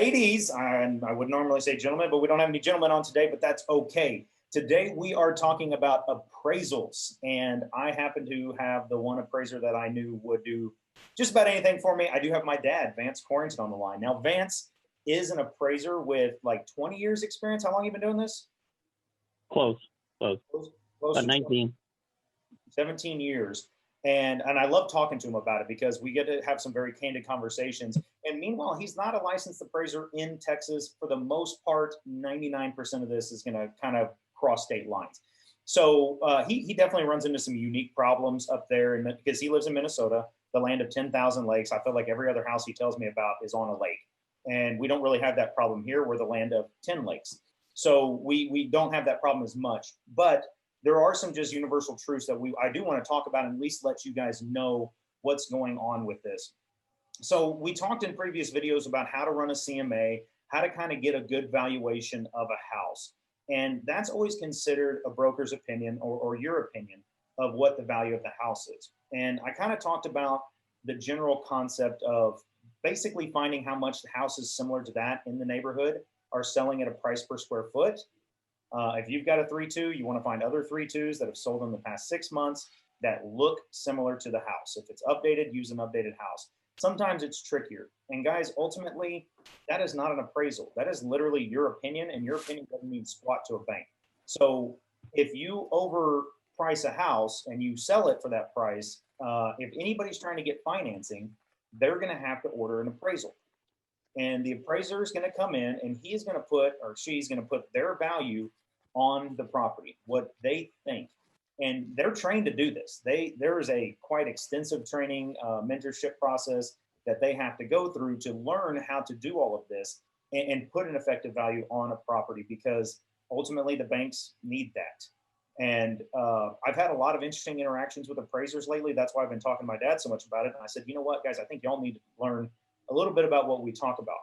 ladies, and I would normally say gentlemen, but we don't have any gentlemen on today, but that's okay. Today we are talking about appraisals, and I happen to have the one appraiser that I knew would do just about anything for me. I do have my dad, Vance Corrington, on the line. Now, Vance is an appraiser with like 20 years experience. How long have you been doing this? Close. Close to 19. 17 years. And I love talking to him about it because we get to have some very candid conversations. And meanwhile, he's not a licensed appraiser in Texas. For the most part, 99% of this is going to kind of cross state lines. So he definitely runs into some unique problems up there because he lives in Minnesota, the land of 10,000 lakes. I feel like every other house he tells me about is on a lake. And we don't really have that problem here. We're the land of 10 lakes. So we don't have that problem as much. But there are some just universal truths that I do want to talk about and at least let you guys know what's going on with this. So we talked in previous videos about how to run a CMA, how to kind of get a good valuation of a house. And that's always considered a broker's opinion or your opinion of what the value of the house is. And I kind of talked about the general concept of basically finding how much the houses similar to that in the neighborhood are selling at a price per square foot. If you've got a 3-2, you want to find other 3-2s that have sold in the past 6 months that look similar to the house. If it's updated, use an updated house. Sometimes it's trickier. And guys, ultimately, that is not an appraisal. That is literally your opinion, and your opinion doesn't mean squat to a bank. So if you overprice a house and you sell it for that price, if anybody's trying to get financing, they're going to have to order an appraisal. And the appraiser is going to come in and he's going to put, or she's going to put their value on the property, what they think. And they're trained to do this. There is a quite extensive training mentorship process that they have to go through to learn how to do all of this and put an effective value on a property, because ultimately the banks need that. And I've had a lot of interesting interactions with appraisers lately. That's why I've been talking to my dad so much about it. And I said, you know what, guys, I think y'all need to learn a little bit about what we talk about.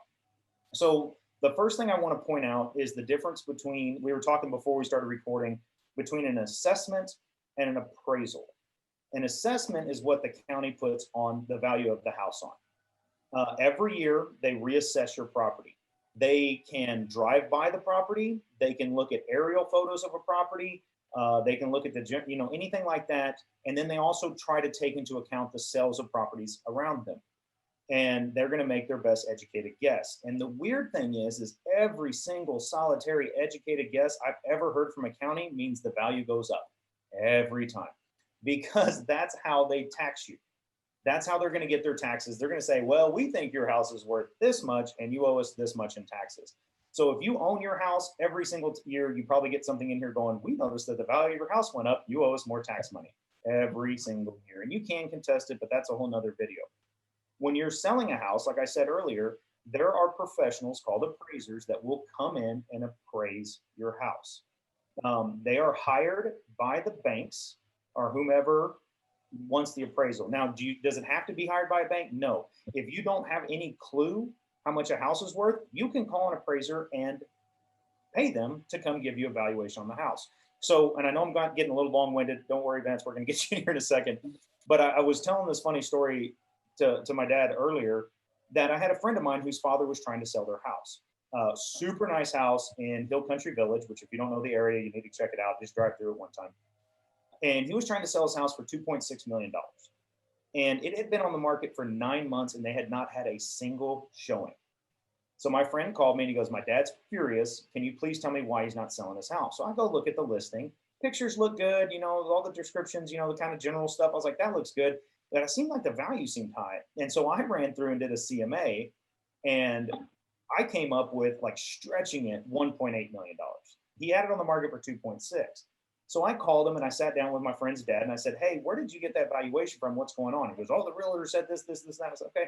So the first thing I want to point out is the difference between, we were talking before we started recording, between an assessment and an appraisal. An assessment is what the county puts on the value of the house on. Every year they reassess your property. They can drive by the property. They can look at aerial photos of a property. They can look at the, anything like that. And then they also try to take into account the sales of properties around them. And they're going to make their best educated guess. And the weird thing is every single solitary educated guess I've ever heard from a county means the value goes up every time, because that's how they tax you. That's how they're going to get their taxes. They're going to say, well, we think your house is worth this much and you owe us this much in taxes. So if you own your house, every single year, you probably get something in here going, we noticed that the value of your house went up. You owe us more tax money every single year. And you can contest it, but that's a whole nother video. When you're selling a house, like I said earlier, there are professionals called appraisers that will come in and appraise your house. They are hired by the banks or whomever wants the appraisal. Now, does it have to be hired by a bank? No. If you don't have any clue how much a house is worth, you can call an appraiser and pay them to come give you a valuation on the house. So, and I know I'm getting a little long-winded. Don't worry, Vance, we're going to get you in here in a second. But I was telling this funny story to my dad earlier, that I had a friend of mine whose father was trying to sell their house. Super nice house in Hill Country Village, which if you don't know the area, you need to check it out. Just drive through it one time. And he was trying to sell his house for $2.6 million. And it had been on the market for 9 months and they had not had a single showing. So my friend called me and he goes, my dad's furious. Can you please tell me why he's not selling his house? So I go look at the listing. Pictures look good, all the descriptions, the kind of general stuff. I was like, that looks good. But it seemed like the value seemed high. And so I ran through and did a CMA, and I came up with, like, stretching it, $1.8 million. He had it on the market for 2.6. So I called him and I sat down with my friend's dad and I said, hey, where did you get that valuation from? What's going on? He goes, oh, the realtor said this, that. I said, okay.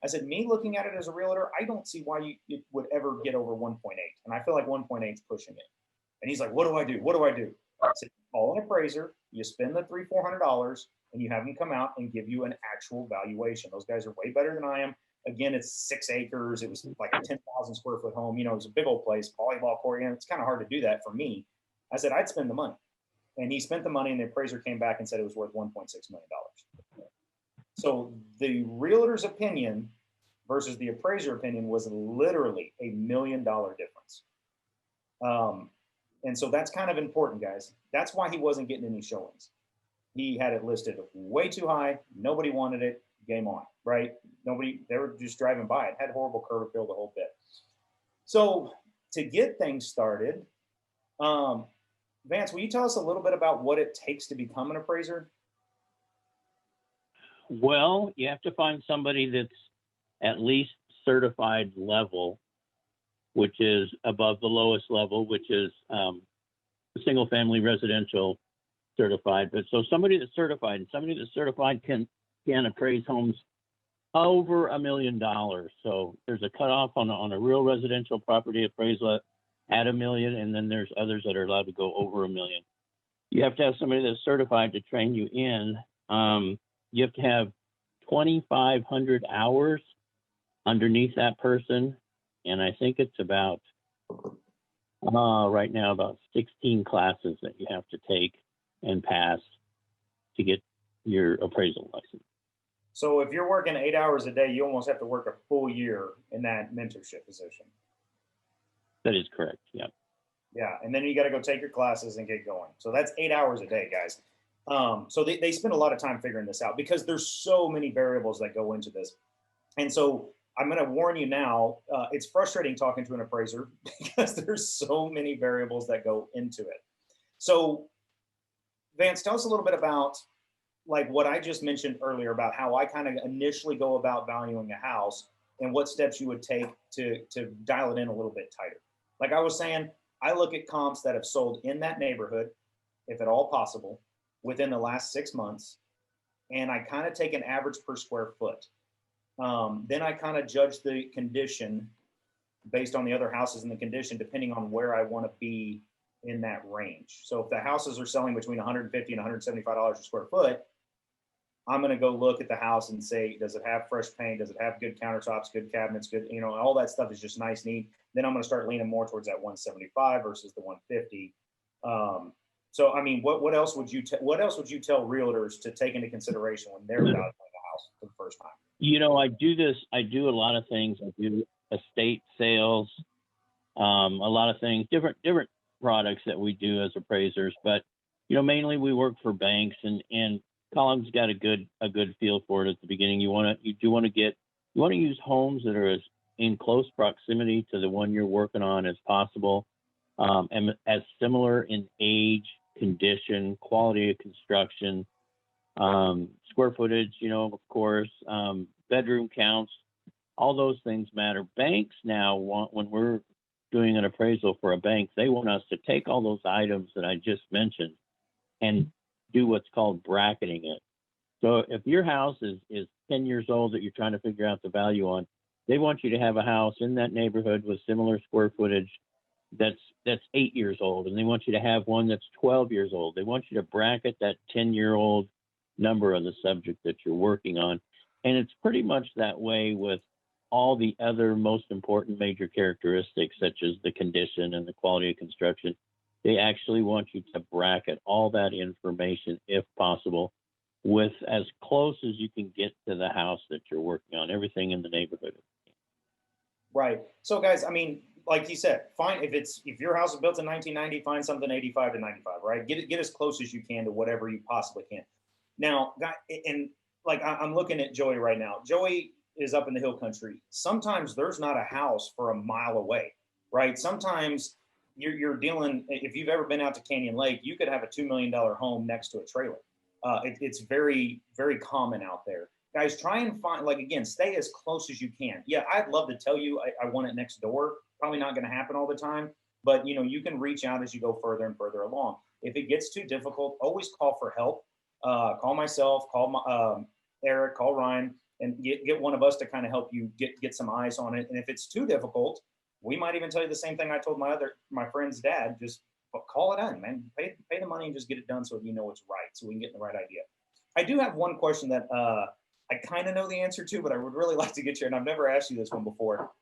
I said, me looking at it as a realtor, I don't see why it would ever get over 1.8. And I feel like 1.8 is pushing it. And he's like, what do I do? What do I do? I said, call an appraiser, you spend the $300-400, and you have them come out and give you an actual valuation. Those guys are way better than I am. Again, it's 6 acres. It was like a 10,000 square foot home. It was a big old place, volleyball court. It's kind of hard to do that for me. I said, I'd spend the money. And he spent the money, and the appraiser came back and said it was worth $1.6 million. So the realtor's opinion versus the appraiser opinion was literally $1 million difference. And so that's kind of important, guys. That's why he wasn't getting any showings. He had it listed way too high. Nobody wanted it. Game on, right? Nobody, they were just driving by it. Had horrible curb appeal, the whole bit. So to get things started, Vance, will you tell us a little bit about what it takes to become an appraiser? Well, you have to find somebody that's at least certified level, which is above the lowest level, which is single family residential certified. But so somebody that's certified, and somebody that's certified can appraise homes over $1 million. So there's a cutoff on a real residential property appraisal at $1 million, and then there's others that are allowed to go over $1 million. You have to have somebody that's certified to train you in. You have to have 2,500 hours underneath that person, and I think it's about right now about 16 classes that you have to take and pass to get your appraisal license. So if you're working 8 hours a day, you almost have to work a full year in that mentorship position. That is correct. Yeah. Yeah, and then you got to go take your classes and get going. So that's 8 hours a day, guys. So they spend a lot of time figuring this out because there's so many variables that go into this. And so I'm going to warn you now, it's frustrating talking to an appraiser because there's so many variables that go into it. So Vance, tell us a little bit about like what I just mentioned earlier about how I kind of initially go about valuing a house and what steps you would take to dial it in a little bit tighter. Like I was saying, I look at comps that have sold in that neighborhood, if at all possible, within the last 6 months, and I kind of take an average per square foot. Then I kind of judge the condition based on the other houses and the condition, depending on where I want to be in that range. So if the houses are selling between $150 and $175 a square foot, I'm going to go look at the house and say, does it have fresh paint? Does it have good countertops, good cabinets, good, you know, all that stuff is just nice, neat. Then I'm going to start leaning more towards that 175 versus the 150. So, I mean, what else would you tell realtors to take into consideration when they're valuing a house for the first time? You know, I do a lot of things. I do estate sales, a lot of things, different products that we do as appraisers. But, you know, mainly we work for banks, and Colin's got a good feel for it at the beginning. You want to use homes that are as in close proximity to the one you're working on as possible, and as similar in age, condition, quality of construction, square footage, you know, of course, bedroom counts, all those things matter. Banks now when we're doing an appraisal for a bank, they want us to take all those items that I just mentioned and do what's called bracketing it. So if your house is 10 years old that you're trying to figure out the value on, they want you to have a house in that neighborhood with similar square footage that's 8 years old, and they want you to have one that's 12 years old. They want you to bracket that 10-year-old number of the subject that you're working on. And it's pretty much that way with all the other most important major characteristics, such as the condition and the quality of construction. They actually want you to bracket all that information, if possible, with as close as you can get to the house that you're working on, everything in the neighborhood. Right. So guys, I mean, like you said, find if your house was built in 1990, find something 85 to 95, right? Get as close as you can to whatever you possibly can. Now, and like I'm looking at Joey right now. Joey is up in the hill country. Sometimes there's not a house for a mile away, right? Sometimes you're dealing, if you've ever been out to Canyon Lake, you could have a $2 million home next to a trailer. It's very, very common out there. Guys, try and find, like, again, stay as close as you can. Yeah, I'd love to tell you I want it next door. Probably not going to happen all the time, but, you know, you can reach out as you go further and further along. If it gets too difficult, always call for help. Call myself, call Eric, call Ryan, and get one of us to kind of help you get some eyes on it. And if it's too difficult, we might even tell you the same thing I told my friend's dad. Just call it in, man. Pay the money and just get it done so you know it's right, so we can get the right idea. I do have one question that I kind of know the answer to, but I would really like to get you, and I've never asked you this one before.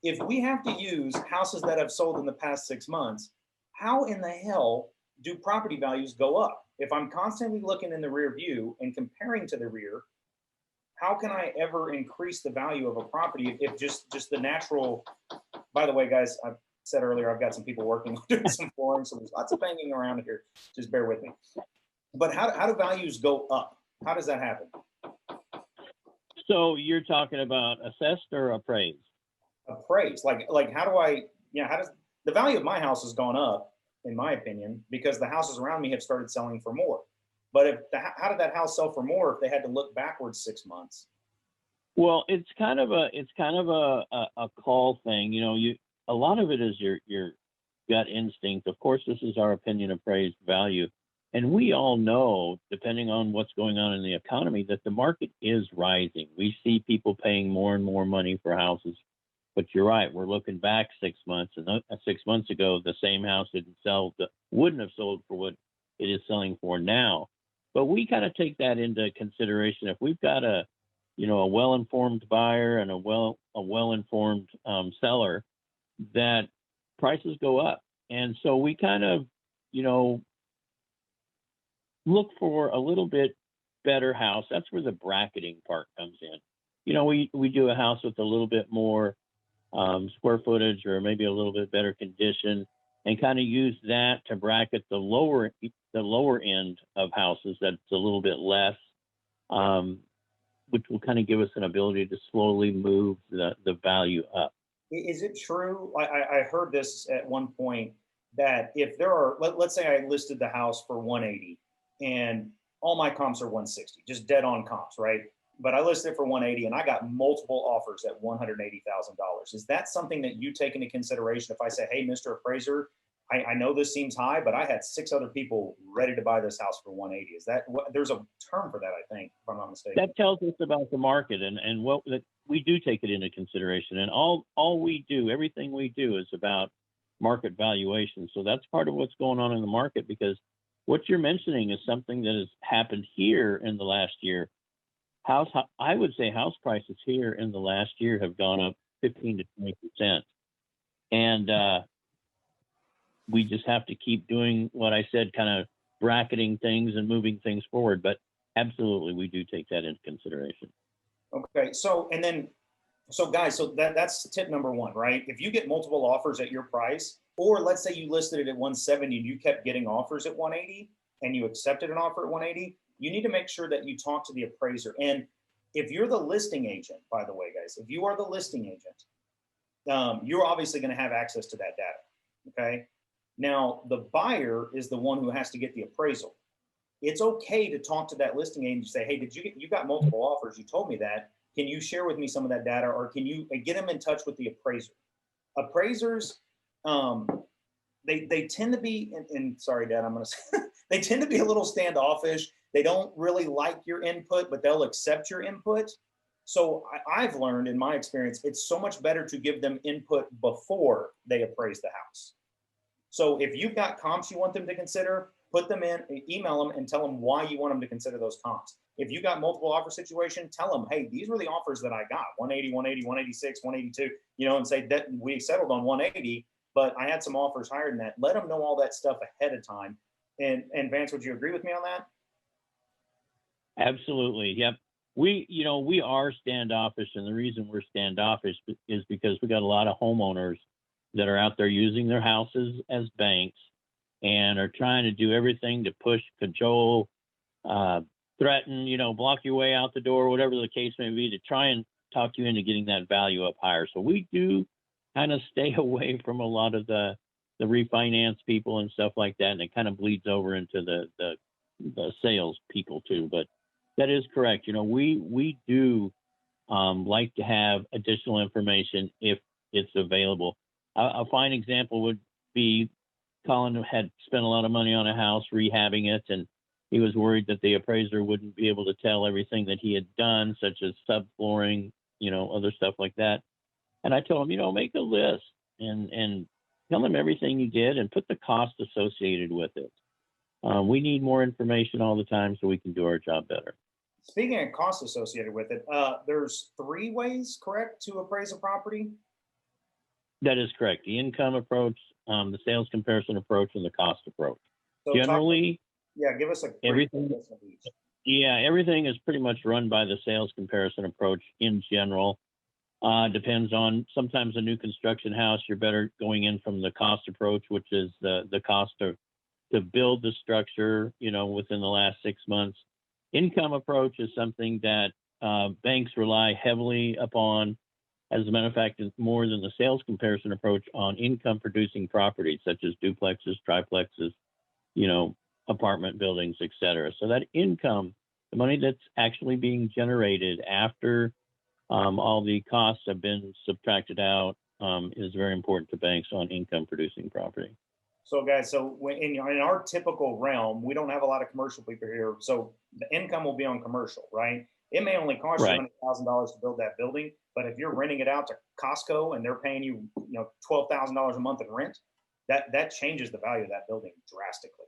If we have to use houses that have sold in the past 6 months, how in the hell do property values go up? If I'm constantly looking in the rear view and comparing to the rear, how can I ever increase the value of a property if just the natural? By the way, guys, I said earlier I've got some people working on doing some flooring, so there's lots of banging around here. Just bear with me. But how do values go up? How does that happen? So you're talking about assessed or appraised? Appraised, like how do I? Yeah, how does the value of my house has gone up, in my opinion, because the houses around me have started selling for more. But how did that house sell for more if they had to look backwards 6 months? Well, it's kind of a call thing. You know, a lot of it is your gut instinct. Of course, this is our opinion appraised value. And we all know, depending on what's going on in the economy, that the market is rising. We see people paying more and more money for houses. But you're right, we're looking back 6 months, and 6 months ago, the same house wouldn't have sold for what it is selling for now. But we kind of take that into consideration. If we've got a well-informed buyer and a well-informed seller, that prices go up. And so we kind of, look for a little bit better house. That's where the bracketing part comes in. We do a house with a little bit more square footage or maybe a little bit better condition, and kind of use that to bracket the lower end of houses that's a little bit less, which will kind of give us an ability to slowly move the value up. Is it true? I heard this at one point that if there are, let's say I listed the house for 180 and all my comps are 160, just dead on comps, right? But I listed it for 180 and I got multiple offers at $180,000. Is that something that you take into consideration if I say, hey, Mr. Appraiser, I know this seems high, but I had 6 other people ready to buy this house for 180. Is that what, there's a term for that, I think, if I'm not mistaken. That tells us about the market, and what that we do take it into consideration. And everything we do is about market valuation. So that's part of what's going on in the market, because what you're mentioning is something that has happened here in the last year. I would say house prices here in the last year have gone up 15 to 20%. And we just have to keep doing what I said, kind of bracketing things and moving things forward. But absolutely, we do take that into consideration. Okay. So guys, so that's tip number one, right? If you get multiple offers at your price, or let's say you listed it at 170 and you kept getting offers at 180 and you accepted an offer at 180, you need to make sure that you talk to the appraiser. And if you're the listing agent, by the way, guys, if you are the listing agent, you're obviously going to have access to that data. Okay. Now, the buyer is the one who has to get the appraisal. It's okay to talk to that listing agent and say, hey, you got multiple offers? You told me that. Can you share with me some of that data, or can you get them in touch with the appraiser? Appraisers, they tend to be, and sorry, Dad, I'm going to say, they tend to be a little standoffish. They don't really like your input, but they'll accept your input. So I've learned in my experience, it's so much better to give them input before they appraise the house. So if you've got comps you want them to consider, put them in, email them and tell them why you want them to consider those comps. If you got multiple offer situation, tell them, hey, these were the offers that I got, 180, 180, 186, 182, and say that we settled on 180, but I had some offers higher than that. Let them know all that stuff ahead of time. And Vance, would you agree with me on that? Absolutely. Yep. We are standoffish, and the reason we're standoffish is because we got a lot of homeowners that are out there using their houses as banks and are trying to do everything to push, cajole, threaten, block your way out the door, whatever the case may be, to try and talk you into getting that value up higher. So we do kind of stay away from a lot of the refinance people and stuff like that, and it kind of bleeds over into the sales people too. But that is correct. We do like to have additional information if it's available. A fine example would be Colin had spent a lot of money on a house rehabbing it, and he was worried that the appraiser wouldn't be able to tell everything that he had done, such as subflooring, other stuff like that. And I told him, make a list and tell him everything you did and put the cost associated with it. We need more information all the time so we can do our job better. Speaking of costs associated with it, there's 3 ways, correct, to appraise a property? That is correct. The income approach, the sales comparison approach, and the cost approach. So Generally, give us a everything. Yeah, everything is pretty much run by the sales comparison approach in general. Depends on, sometimes a new construction house, you're better going in from the cost approach, which is the cost to build the structure, within the last 6 months. Income approach is something that banks rely heavily upon. As a matter of fact, it's more than the sales comparison approach on income producing properties such as duplexes, triplexes, you know, apartment buildings, et cetera. So that income, the money that's actually being generated after all the costs have been subtracted out, is very important to banks on income producing property. So, guys, so in our typical realm, we don't have a lot of commercial people here. So the income will be on commercial, right? It may only cost you Right. $100,000 to build that building, but if you're renting it out to Costco and they're paying you, $12,000 a month in rent, that changes the value of that building drastically.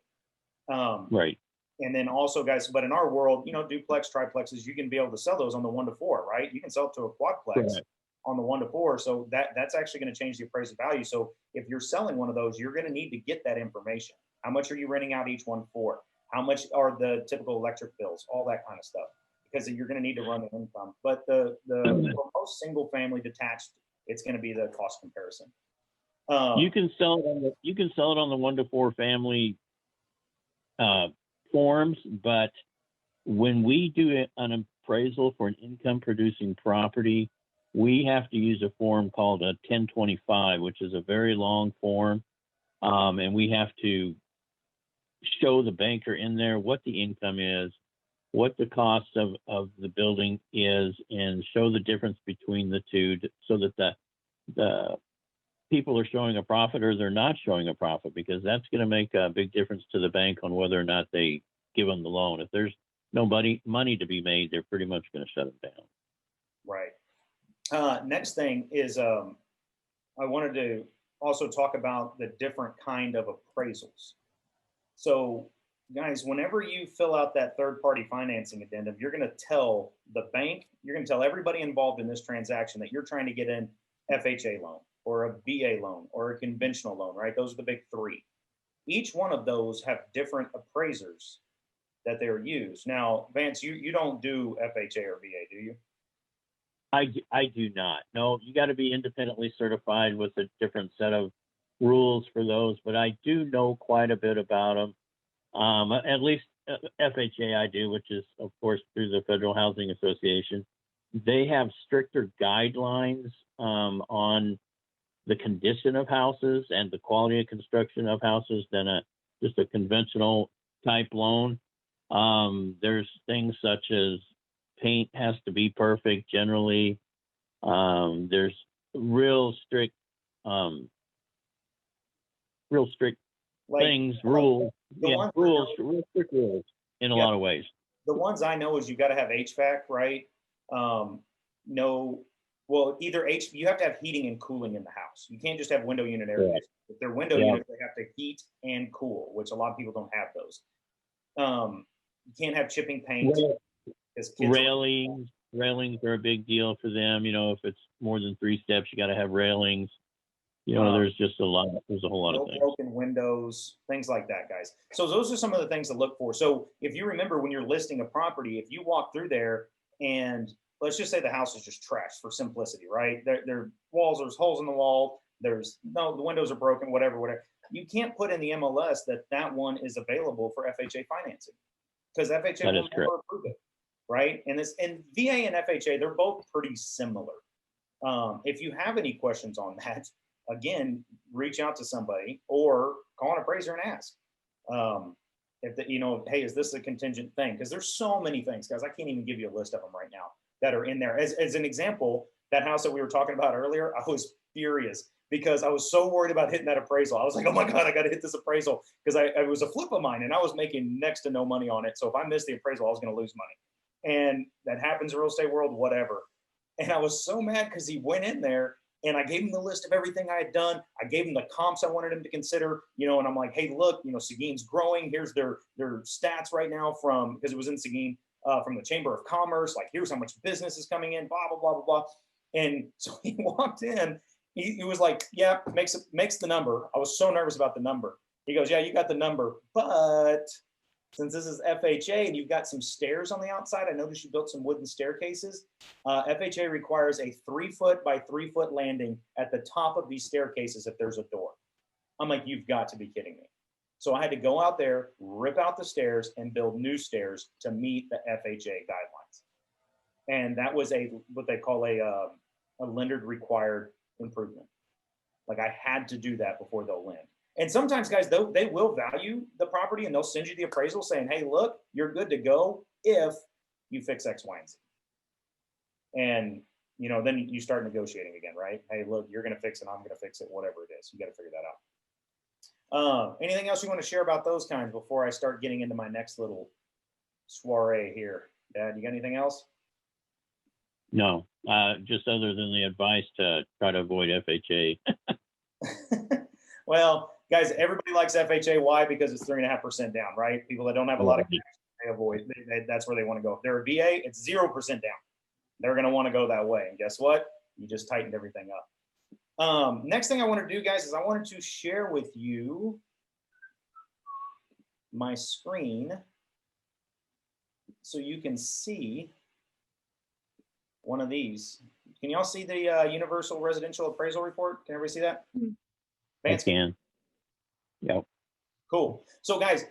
Um, Right. and then also, guys, but in our world, duplex, triplexes, you can be able to sell those on the 1 to 4, right? You can sell it to a quadplex Correct. on the 1 to 4. So that's actually going to change the appraised value. So if you're selling one of those, you're going to need to get that information. How much are you renting out each one for? How much are the typical electric bills? All that kind of stuff, because you're going to need to run the income. But for most single family detached, it's going to be the cost comparison. You can sell it on the 1 to 4 family forms, but when we do an appraisal for an income producing property, we have to use a form called a 1025, which is a very long form, and we have to show the banker in there what the income is, what the cost of the building is, and show the difference between the two, so that the people are showing a profit or they're not showing a profit, because that's going to make a big difference to the bank on whether or not they give them the loan. If there's no money to be made, they're pretty much going to shut it down. Right. Next thing is, I wanted to also talk about the different kind of appraisals. So, guys, whenever you fill out that third party financing addendum, you're going to tell the bank, you're going to tell everybody involved in this transaction that you're trying to get an FHA loan or a VA loan or a conventional loan, right? Those are the big three. Each one of those have different appraisers that they're used. Now, Vance, you don't do FHA or VA, do you? I do not. No, you got to be independently certified with a different set of rules for those, but I do know quite a bit about them. At least FHA I do, which is, of course, through the Federal Housing Association. They have stricter guidelines on the condition of houses and the quality of construction of houses than just a conventional type loan. There's things such as paint has to be perfect generally. There's real strict Like things, rules, rules, real strict rules in a lot of ways. The ones I know is you got to have HVAC, right? No, well, you have to have heating and cooling in the house. You can't just have window unit air conditioning. If they're window units, they have to heat and cool, which a lot of people don't have those. You can't have chipping paint. Railings are a big deal for them. If it's more than 3 steps, you got to have railings. There's just a whole lot of things. Broken windows, things like that, guys. So those are some of the things to look for. So if you remember, when you're listing a property, if you walk through there and let's just say the house is just trash for simplicity, right? There walls, there's holes in the wall, the windows are broken, whatever. You can't put in the MLS that one is available for FHA financing, because FHA will never approve it, right? And VA and FHA, they're both pretty similar. If you have any questions on that, again, reach out to somebody or call an appraiser and ask. Hey, is this a contingent thing? Because there's so many things, guys. I can't even give you a list of them right now that are in there. As an example, that house that we were talking about earlier, I was furious because I was so worried about hitting that appraisal. I was like, oh my God, I got to hit this appraisal, because it was a flip of mine and I was making next to no money on it. So if I missed the appraisal, I was going to lose money. And that happens in real estate world, whatever. And I was so mad because he went in there and I gave him the list of everything I had done. I gave him the comps I wanted him to consider, and I'm like, hey, look, Seguin's growing. Here's their stats right now because it was in Seguin, from the Chamber of Commerce. Like, here's how much business is coming in, blah, blah, blah, blah, blah. And so he walked in. He was like, yeah, makes the number. I was so nervous about the number. He goes, yeah, you got the number, but since this is FHA and you've got some stairs on the outside, I noticed you built some wooden staircases. FHA requires a 3 foot by 3 foot landing at the top of these staircases if there's a door. I'm like, you've got to be kidding me. So I had to go out there, rip out the stairs, and build new stairs to meet the FHA guidelines. And that was what they call a lender required improvement. Like I had to do that before they'll lend. And sometimes, guys, they will value the property and they'll send you the appraisal saying, hey, look, you're good to go if you fix X, Y, and Z. And, then you start negotiating again, right? Hey, look, you're going to fix it. I'm going to fix it, whatever it is. You got to figure that out. Anything else you want to share about those kinds before I start getting into my next little soiree here? Dad, you got anything else? No, just other than the advice to try to avoid FHA. Well, guys, everybody likes FHA. Why? Because it's 3.5% down, right? People that don't have a lot of cash, they avoid. That's where they want to go. If they're a VA, it's 0% down. They're going to want to go that way. And guess what? You just tightened everything up. Next thing I want to do, guys, is I wanted to share with you my screen so you can see one of these. Can y'all see the Universal Residential Appraisal Report? Can everybody see that? I can. Yep. Cool. So, guys,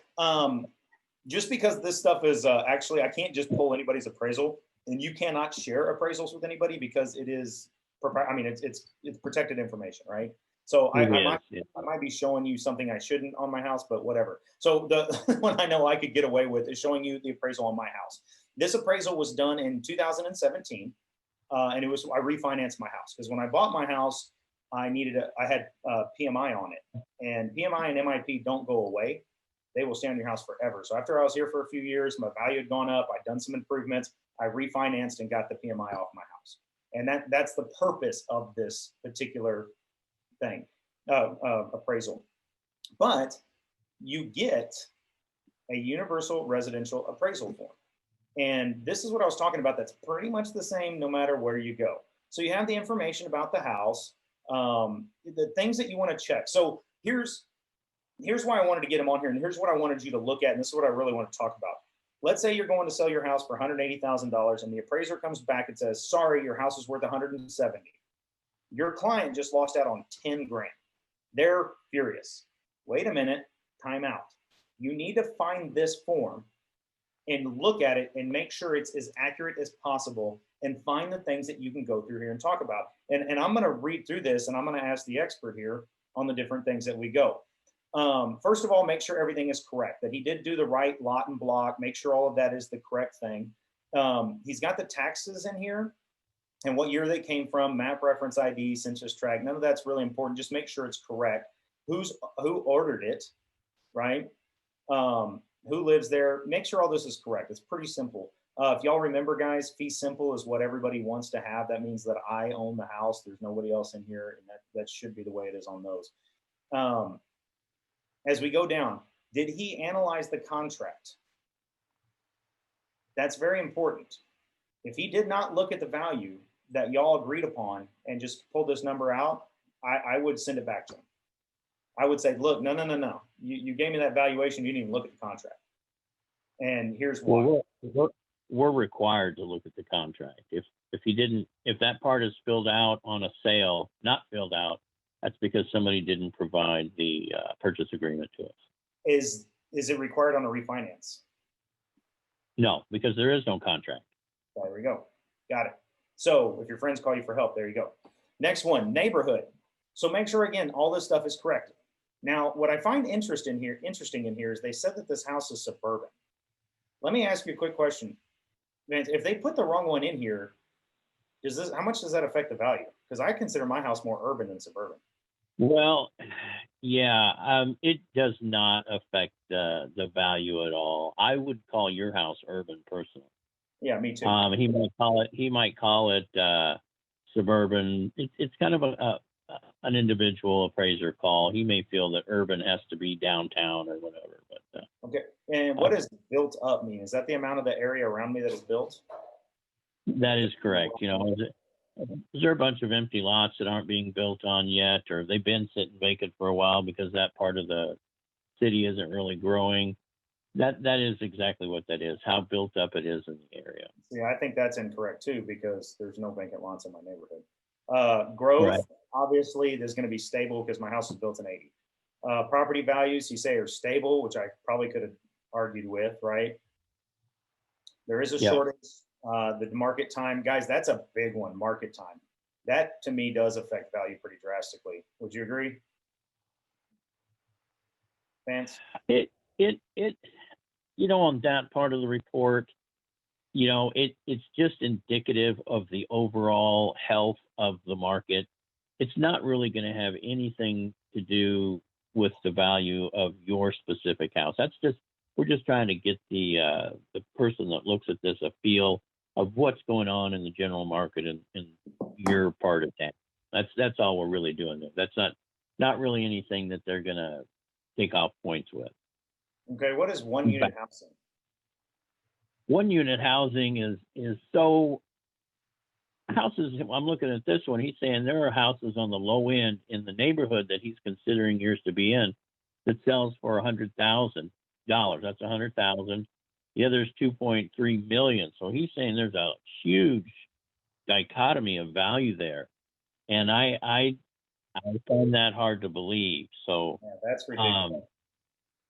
just because this stuff is actually, I can't just pull anybody's appraisal, and you cannot share appraisals with anybody because it is, it's protected information, right? So I might be showing you something I shouldn't on my house, but whatever. So the one I know I could get away with is showing you the appraisal on my house. This appraisal was done in 2017, and I refinanced my house because when I bought my house, I had PMI on it, and PMI and MIP don't go away. They will stay on your house forever. So after I was here for a few years, my value had gone up. I'd done some improvements. I refinanced and got the PMI off my house. And that's the purpose of this particular thing, appraisal. But you get a universal residential appraisal form. And this is what I was talking about. That's pretty much the same no matter where you go. So you have the information about the house, the things that you want to check. So here's why I wanted to get them on here. And here's what I wanted you to look at. And this is what I really want to talk about. Let's say you're going to sell your house for $180,000 and the appraiser comes back and says, sorry, your house is worth 170. Your client just lost out on 10 grand. They're furious. Wait a minute, time out. You need to find this form and look at it and make sure it's as accurate as possible and find the things that you can go through here and talk about. And I'm going to read through this and I'm going to ask the expert here on the different things that we go. First of all, make sure everything is correct, that he did do the right lot and block, make sure all of that is the correct thing. He's got the taxes in here and what year they came from, map reference ID, census tract. None of that's really important. Just make sure it's correct. Who ordered it, right? Who lives there? Make sure all this is correct. It's pretty simple. If y'all remember, guys, fee simple is what everybody wants to have. That means that I own the house. There's nobody else in here, and that should be the way it is on those. As we go down, did he analyze the contract? That's very important. If he did not look at the value that y'all agreed upon and just pulled this number out, I would send it back to him. I would say, look, no. You gave me that valuation. You didn't even look at the contract. And here's why. Well, we're required to look at the contract. If that part is filled out on a sale, not filled out, that's because somebody didn't provide the purchase agreement to us. Is it required on a refinance? No, because there is no contract. There we go. Got it. So if your friends call you for help, there you go. Next one, neighborhood. So make sure, again, all this stuff is correct. Now, what I find interesting in here is they said that this house is suburban. Let me ask you a quick question. Man, if they put the wrong one in here, how much does that affect the value? Because I consider my house more urban than suburban. Well, yeah, it does not affect the value at all. I would call your house urban personally. Yeah, me too. He might call it suburban. It's kind of an individual appraiser call. He may feel that urban has to be downtown or whatever. But okay. And what does built up mean? Is that the amount of the area around me that is built? That is correct. Is there a bunch of empty lots that aren't being built on yet, or they've been sitting vacant for a while because that part of the city isn't really growing? That is exactly what that is. How built up it is in the area. Yeah, I think that's incorrect too because there's no vacant lots in my neighborhood. Right. Growth, obviously, there's going to be stable because my house was built in 80. Property values, you say, are stable, which I probably could have argued with, right? There is a Yep. shortage. The market time, guys, that's a big one. Market time. That to me does affect value pretty drastically. Would you agree, Vance? It on that part of the report, it's just indicative of the overall health of the market. It's not really going to have anything to do with the value of your specific house. We're just trying to get the person that looks at this a feel of what's going on in the general market in your part of town. That's all we're really doing there. That's not really anything that they're going to take off points with. Okay, what is one unit housing? One unit housing is so houses. I'm looking at this one. He's saying there are houses on the low end in the neighborhood that he's considering yours to be in that sells for $100,000. That's $100,000. The other is 2.3 million. So he's saying there's a huge dichotomy of value there, and I find that hard to believe. So yeah, that's ridiculous.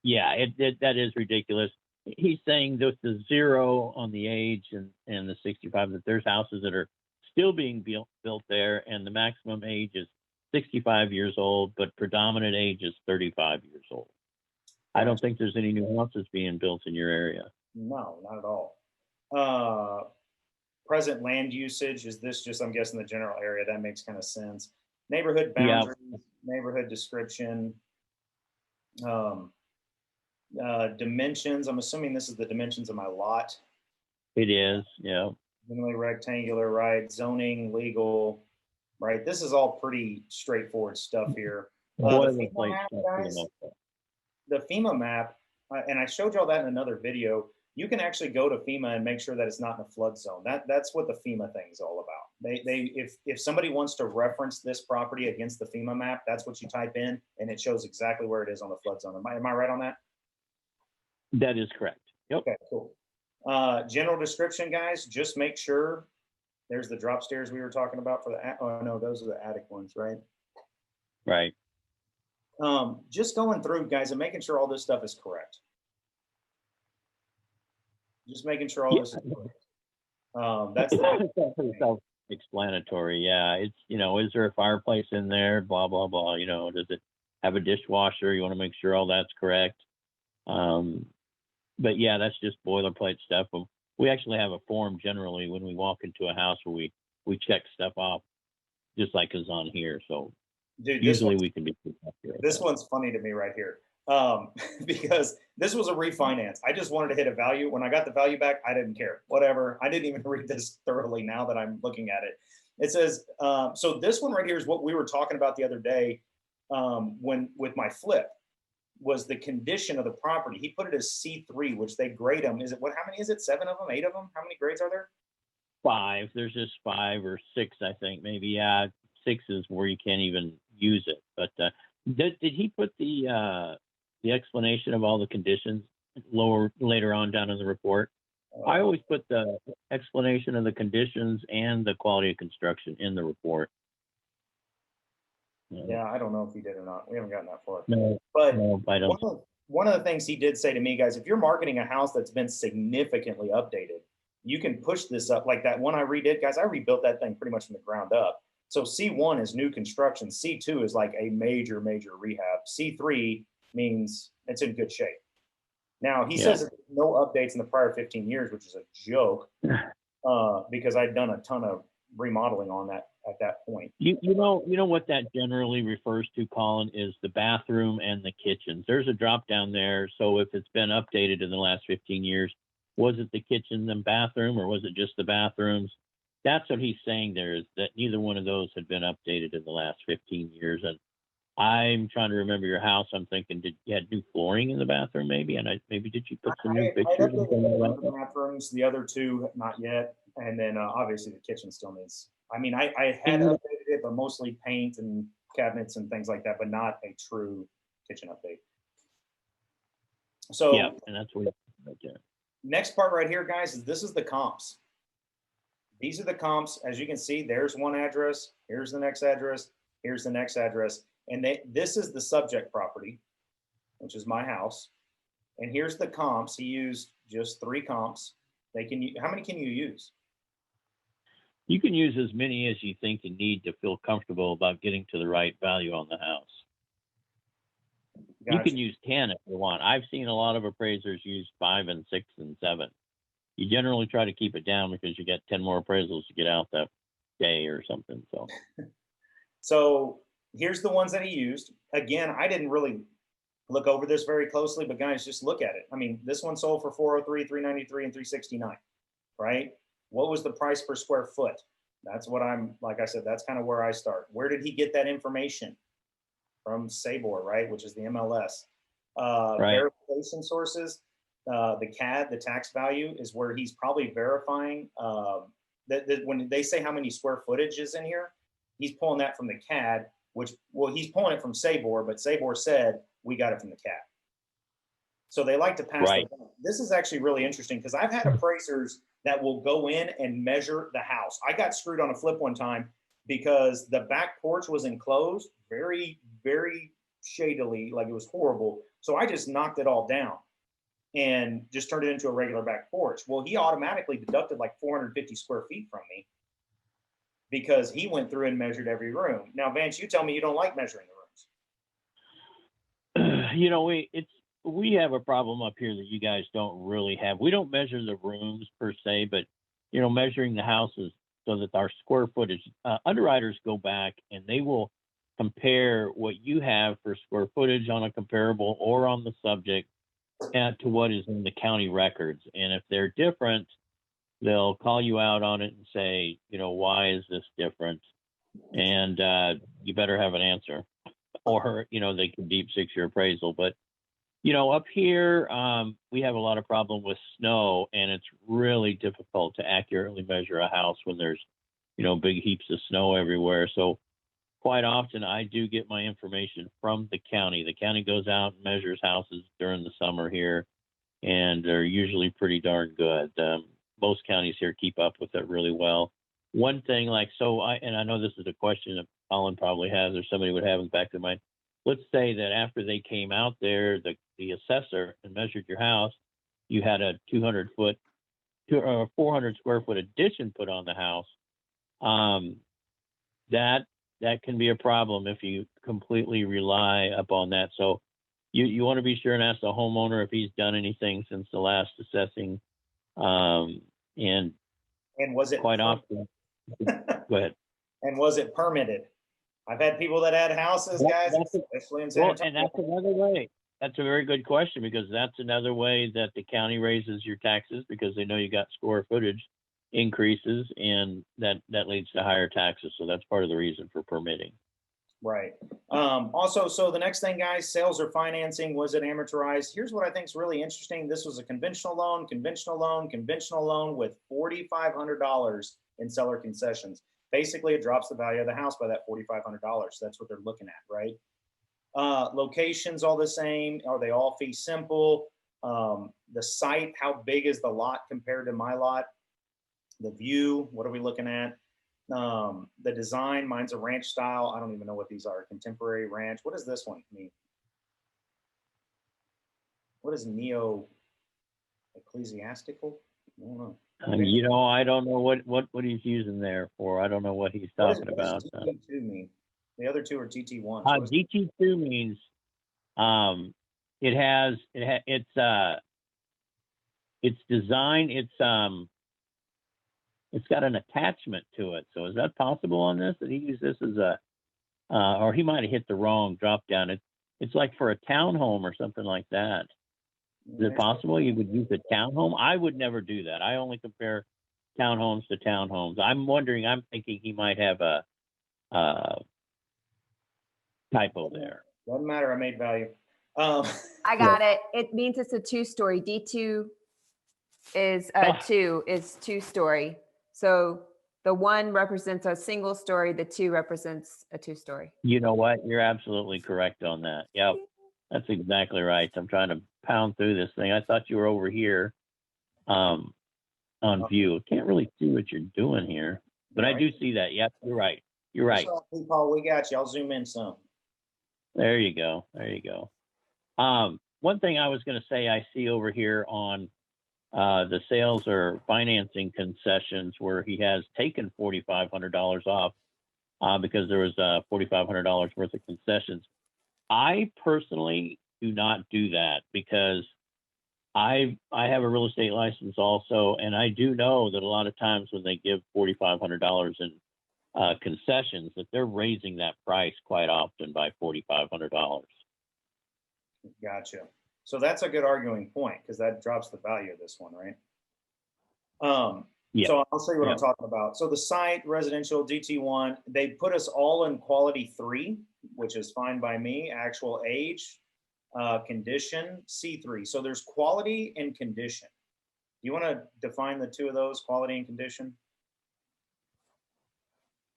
Yeah, that is ridiculous. He's saying this is zero on the age and the 65, that there's houses that are still being built there, and the maximum age is 65 years old, but predominant age is 35 years old. I don't think there's any new houses being built in your area. No, not at all. Present land usage, is this just, I'm guessing, the general area? That makes kind of sense. Neighborhood boundaries, neighborhood description, dimensions. I'm assuming this is the dimensions of my lot. It is, yeah. Minimally rectangular, right? Zoning, legal, right? This is all pretty straightforward stuff here. The FEMA map, guys, the FEMA map, and I showed you all that in another video. You can actually go to FEMA and make sure that it's not in a flood zone. That's what the FEMA thing is all about. If somebody wants to reference this property against the FEMA map, that's what you type in, and it shows exactly where it is on the flood zone. Am I right on that? That is correct. Yep. Okay, cool. General description, guys, just make sure there's the drop stairs we were talking about for the, oh no, those are the attic ones, right? Right. Just going through, guys, and making sure all this stuff is correct. Just making sure all this is correct. That's the self-explanatory. Yeah, it's is there a fireplace in there? Blah blah blah. Does it have a dishwasher? You want to make sure all that's correct. But yeah, that's just boilerplate stuff. We actually have a form generally when we walk into a house where we check stuff off, just like is on here. So dude, usually we can be. This one's funny to me right here. Because this was a refinance. I just wanted to hit a value. When I got the value back, I didn't care. Whatever. I didn't even read this thoroughly now that I'm looking at it. It says, so this one right here is what we were talking about the other day when with my flip, was the condition of the property. He put it as C3, which they grade them. Is it how many is it? 7 of them, 8 of them? How many grades are there? 5. There's just 5 or 6, I think. Maybe, yeah. 6 is where you can't even use it. But did he put the explanation of all the conditions later on down in the report? I always put the explanation of the conditions and the quality of construction in the report. Yeah, I don't know if he did or not. We haven't gotten that far. No, but no, I don't. One of the things he did say to me, guys, if you're marketing a house that's been significantly updated, you can push this up. Like that one I redid, guys, I rebuilt that thing pretty much from the ground up. So C1 is new construction. C2 is like a major rehab. C3 means it's in good shape. Now, he says no updates in the prior 15 years, which is a joke because I'd done a ton of remodeling on that at that point. You know what that generally refers to, Colin, is the bathroom and the kitchens. There's a drop down there. So if it's been updated in the last 15 years, was it the kitchen and bathroom, or was it just the bathrooms? That's what he's saying there, is that neither one of those had been updated in the last 15 years. And I'm trying to remember your house. I'm thinking, did you had new flooring in the bathroom maybe? And did you put some new pictures? I updated the bathrooms, the other 2 not yet. And then obviously the kitchen still needs, I mean, I had updated it, but mostly paint and cabinets and things like that, but not a true kitchen update. Yeah, So and that's what right there. next part right here, guys, is this is the comps. These are the comps. As you can see, there's one address. Here's the next address. Here's the next address. And this is the subject property, which is my house. And here's the comps. He used just 3 comps. How many can you use? You can use as many as you think you need to feel comfortable about getting to the right value on the house. You Gotcha. can use 10 if you want. I've seen a lot of appraisers use 5 and 6 and 7. You generally try to keep it down because you got 10 more appraisals to get out that day or something. So here's the ones that he used. Again, I didn't really look over this very closely, but guys, just look at it. I mean, this one sold for 403, 393, and 369, right? What was the price per square foot? That's what like I said, that's kind of where I start. Where did he get that information? From Sabor, right? Which is the MLS. Right. Verification sources, the CAD, the tax value is where he's probably verifying that when they say how many square footage is in here, he's pulling that from the CAD, he's pulling it from Sabor, but Sabor said we got it from the CAD. So they like to pass Right. that. This is actually really interesting because I've had appraisers that will go in and measure the house. I got screwed on a flip one time because the back porch was enclosed very, very shadily, like it was horrible. So I just knocked it all down and just turned it into a regular back porch. Well, he automatically deducted like 450 square feet from me because he went through and measured every room. Now, Vance, you tell me you don't like measuring the rooms. You know, we have a problem up here that you guys don't really have. We don't measure the rooms per se, but measuring the houses so that our square footage, underwriters go back and they will compare what you have for square footage on a comparable or on the subject to what is in the county records. And if they're different, they'll call you out on it and say, why is this different? And you better have an answer, or they can deep six your appraisal. But up here, we have a lot of problem with snow, and it's really difficult to accurately measure a house when there's, big heaps of snow everywhere. So quite often I do get my information from the county. The county goes out and measures houses during the summer here, and they're usually pretty darn good. Most counties here keep up with it really well. One thing I know this is a question that Colin probably has or somebody would have in the back of their mind. Let's say that after they came out there, the assessor and measured your house, you had a 400 square foot addition put on the house. That can be a problem if you completely rely upon that. So you want to be sure and ask the homeowner if he's done anything since the last assessing. And was it quite often, go ahead. And was it permitted? I've had people that had houses, guys, especially in San Antonio. And that's another way. That's a very good question, because that's another way that the county raises your taxes, because they know you got square footage increases, and that leads to higher taxes. So that's part of the reason for permitting. Right. Also, so the next thing, guys, sales or financing, was it amortized? Here's what I think is really interesting. This was a conventional loan with $4,500 in seller concessions. Basically, it drops the value of the house by that $4,500. That's what they're looking at, right? Locations all the same. Are they all fee simple? The site, how big is the lot compared to my lot? The view, what are we looking at? The design, mine's a ranch style. I don't even know what these are. Contemporary ranch. What does this one mean? What is neo ecclesiastical? I don't know. I don't know what he's using there for. I don't know what he's talking about. What does TT2 mean? The other two are TT1. DT2 means it's designed. It's got an attachment to it. So is that possible on this, that he used this as or he might have hit the wrong drop down? It's like for a townhome or something like that. Is it possible you would use a townhome? I would never do that. I only compare townhomes to townhomes. I'm thinking he might have a typo there. Doesn't matter. I made value. I got it. It means it's a 2-story. D2 is 2 is 2-story. So the 1 represents a single story. The 2 represents a 2-story. You know what? You're absolutely correct on that. Yep. That's exactly right. I'm trying to pound through this thing. I thought you were over here on view. Can't really see what you're doing here, but I do see that. Yep, you're right. You're right. Paul, we got you. I'll zoom in some. There you go. There you go. One thing I was going to say I see over here on the sales or financing concessions where he has taken $4,500 off because there was $4,500 worth of concessions. I personally do not do that because I have a real estate license also, and I do know that a lot of times when they give $4,500 in concessions, that they're raising that price quite often by $4,500. Gotcha. So that's a good arguing point because that drops the value of this one, right? Yeah. So I'll show you what I'm talking about. So the site, residential, DT1, they put us all in quality 3, which is fine by me. Actual age, condition, C3. So there's quality and condition. Do you want to define the two of those, quality and condition?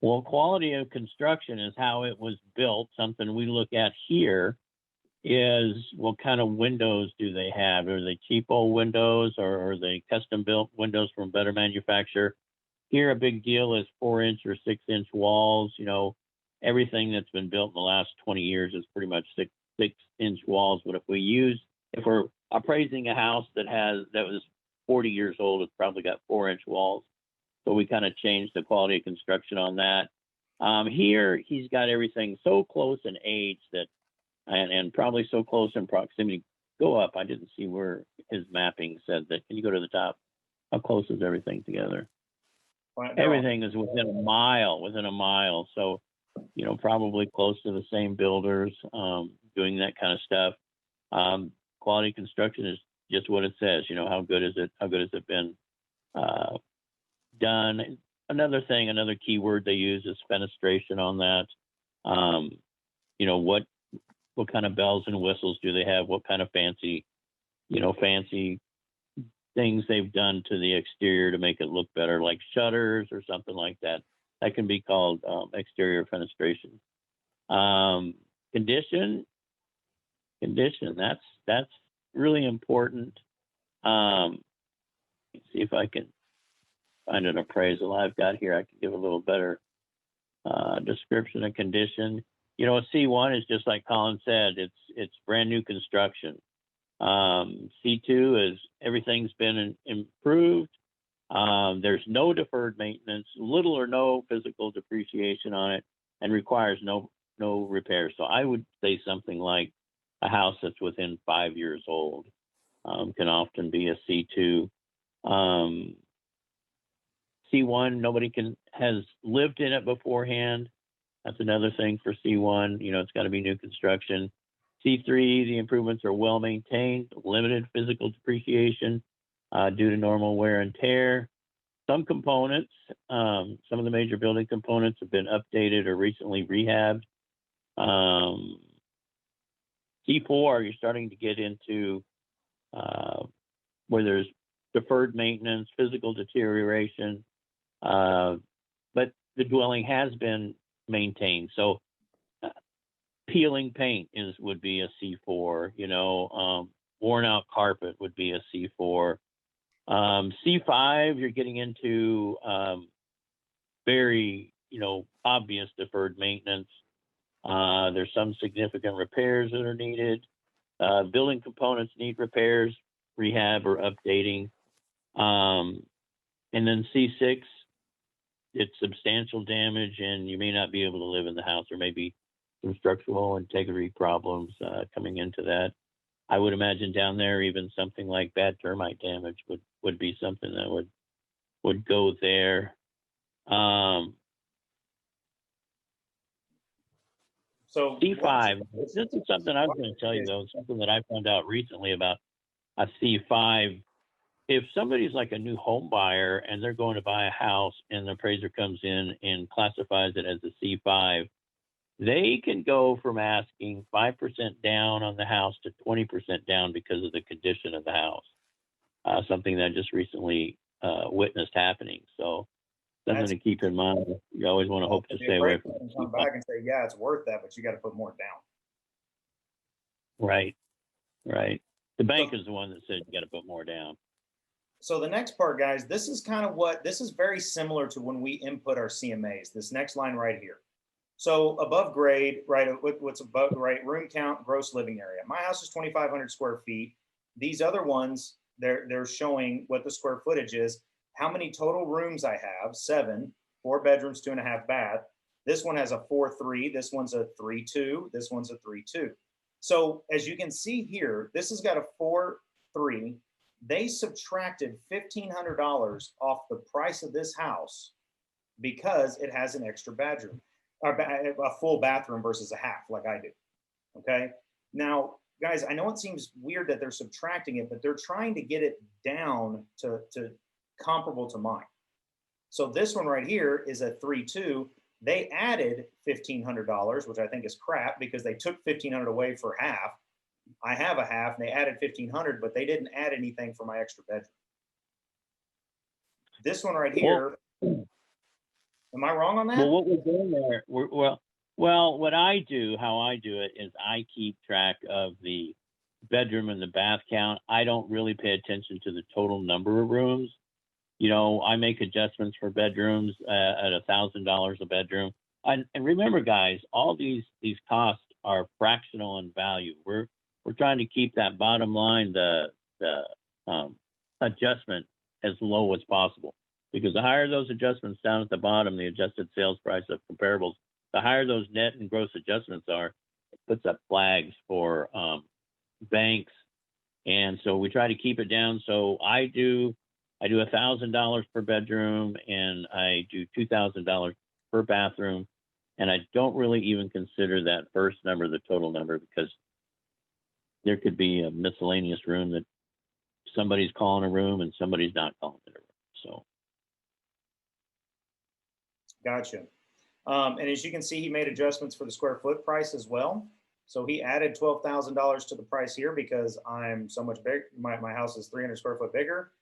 Well, quality of construction is how it was built. Something we look at here is what kind of windows do they have? Are they cheapo windows or are they custom built windows from better manufacturer? Here, a big deal is 4-inch or 6-inch walls. You know, everything that's been built in the last 20 years is pretty much 6-inch walls. But if we're appraising a house that was 40 years old, it's probably got 4-inch walls. So we kind of changed the quality of construction on that. Here, he's got everything so close in age that, and probably so close in proximity. Go up. I didn't see where his mapping said that. Can you go to the top? How close is everything together? Everything is within a mile. So, you know, probably close to the same builders doing that kind of stuff. Quality construction is just what it says. You know, how good is it? How good has it been done? Another key word they use is fenestration on that. You know, what kind of bells and whistles do they have? What kind of fancy things they've done to the exterior to make it look better, like shutters or something like that. That can be called exterior fenestration. Condition. That's really important. Let's see if I can find an appraisal I've got here. I can give a little better description of condition. You know, a C1 is just like Colin said, it's brand new construction. C2 is everything's been improved. There's no deferred maintenance, little or no physical depreciation on it, and requires no repairs. So I would say something like a house that's within 5 years old can often be a C2. C1, nobody has lived in it beforehand. That's another thing for C1. You know, it's got to be new construction. C3, the improvements are well maintained, limited physical depreciation due to normal wear and tear. Some components, some of the major building components have been updated or recently rehabbed. C4, you're starting to get into where there's deferred maintenance, physical deterioration, but the dwelling has been maintained. So peeling paint would be a C4, you know, worn out carpet would be a C4. C5, you're getting into very, you know, obvious deferred maintenance. There's some significant repairs that are needed. Building components need repairs, rehab, or updating. And then C6, it's substantial damage and you may not be able to live in the house, or maybe some structural integrity problems coming into that. I would imagine down there, even something like bad termite damage would be something that would go there. So C5, this is something I was going to tell you though, something that I found out recently about a C5. If somebody's like a new home buyer and they're going to buy a house and the appraiser comes in and classifies it as a C5, they can go from asking 5% down on the house to 20% down because of the condition of the house. Something that I just recently witnessed happening. So something to keep in mind. You always want to hope to stay away from it. Come back and say, yeah, it's worth that, but you got to put more down. Right. The bank is the one that said you got to put more down. So the next part, guys, this is kind of what, this is very similar to when we input our CMAs, this next line right here. So above grade, right, what's above, right, room count, gross living area. My house is 2,500 square feet. These other ones, they're showing what the square footage is, how many total rooms I have, 7, 4 bedrooms, 2.5 bath. This one has a 4-3, this one's a 3-2, this one's a 3-2. So as you can see here, this has got a 4-3. They subtracted $1,500 off the price of this house because it has an extra bedroom, or a full bathroom versus a half, like I do. Okay. Now, guys, I know it seems weird that they're subtracting it, but they're trying to get it down to comparable to mine. So this one right here is a 3-2. They added $1,500, which I think is crap because they took $1,500 away for half. I have a half, and they added $1,500, but they didn't add anything for my extra bedroom. This one right here, am I wrong on that? Well, what we're doing there, well, what I do, how I do it is I keep track of the bedroom and the bath count. I don't really pay attention to the total number of rooms. You know, I make adjustments for bedrooms at $1,000 a bedroom. And remember, guys, all these costs are fractional in value. We're trying to keep that bottom line, the adjustment, as low as possible. Because the higher those adjustments down at the bottom, the adjusted sales price of comparables, the higher those net and gross adjustments are, it puts up flags for banks. And so we try to keep it down. So I do $1,000 per bedroom, and I do $2,000 per bathroom. And I don't really even consider that first number the total number, because there could be a miscellaneous room that somebody's calling a room and somebody's not calling it a room. So. Gotcha. And as you can see, he made adjustments for the square foot price as well. So he added $12,000 to the price here because I'm so much big. My house is 300 square foot bigger.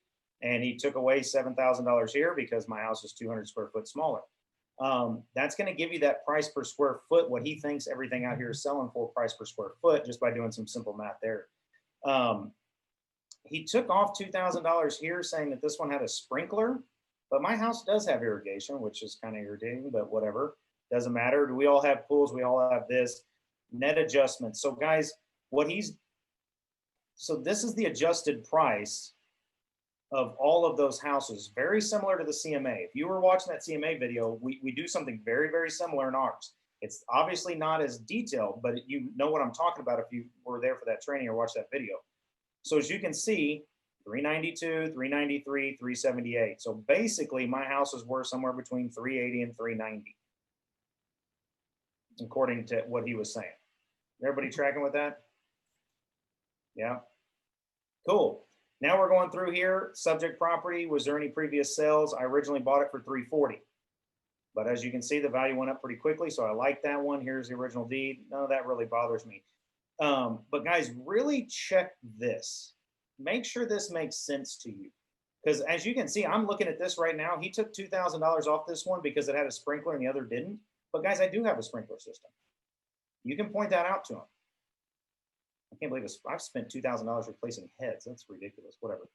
And he took away $7,000 here because my house is 200 square foot smaller. That's going to give you that price per square foot, what he thinks everything out here is selling for price per square foot, just by doing some simple math there. He took off $2,000 here, saying that this one had a sprinkler, but my house does have irrigation, which is kind of irritating, but whatever. Doesn't matter. We all have pools. We all have this. Net adjustment. So guys, so this is the adjusted price of all of those houses, very similar to the CMA. If you were watching that CMA video, we do something very, very similar in ours. It's obviously not as detailed, but you know what I'm talking about if you were there for that training or watched that video. So as you can see, 392, 393, 378. So basically my house is worth somewhere between 380 and 390, according to what he was saying. Everybody tracking with that? Yeah. Cool. Now we're going through here. Subject property. Was there any previous sales? I originally bought it for 340. But as you can see, the value went up pretty quickly. So I like that one. Here's the original deed. None of that really bothers me. But guys, really check this. Make sure this makes sense to you. Because as you can see, I'm looking at this right now. He took $2,000 off this one because it had a sprinkler and the other didn't. But guys, I do have a sprinkler system. You can point that out to him. I can't believe I've spent $2,000 replacing heads. That's ridiculous. Whatever.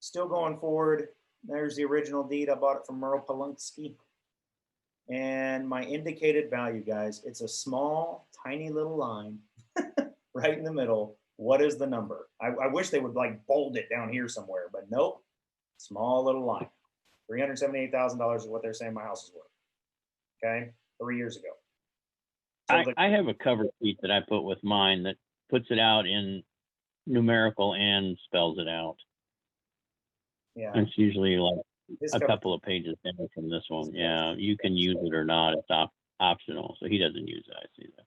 Still going forward. There's the original deed. I bought it from Merle Palunsky. And my indicated value, guys, it's a small, tiny little line right in the middle. What is the number? I wish they would like bold it down here somewhere, but nope. Small little line. $378,000 is what they're saying my house is worth. Okay, 3 years ago. So I have a cover sheet that I put with mine that puts it out in numerical and spells it out. Yeah. It's usually like This a cover- couple of pages down from this one. Yeah, you can use it or not. It's optional. So he doesn't use it. I see that.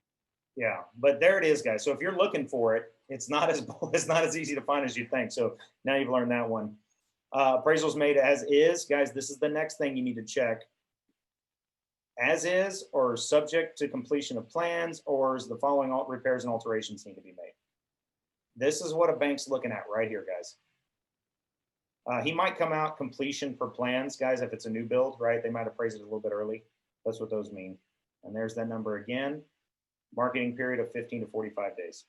Yeah, but there it is, guys. So if you're looking for it, it's not as easy to find as you think. So now you've learned that one. Appraisals made as is, guys. This is the next thing you need to check. As is, or subject to completion of plans, or is the following repairs and alterations need to be made. This is what a bank's looking at right here, guys. He might come out completion per plans, guys, if it's a new build, right? They might appraise it a little bit early. That's what those mean. And there's that number again. Marketing period of 15 to 45 days.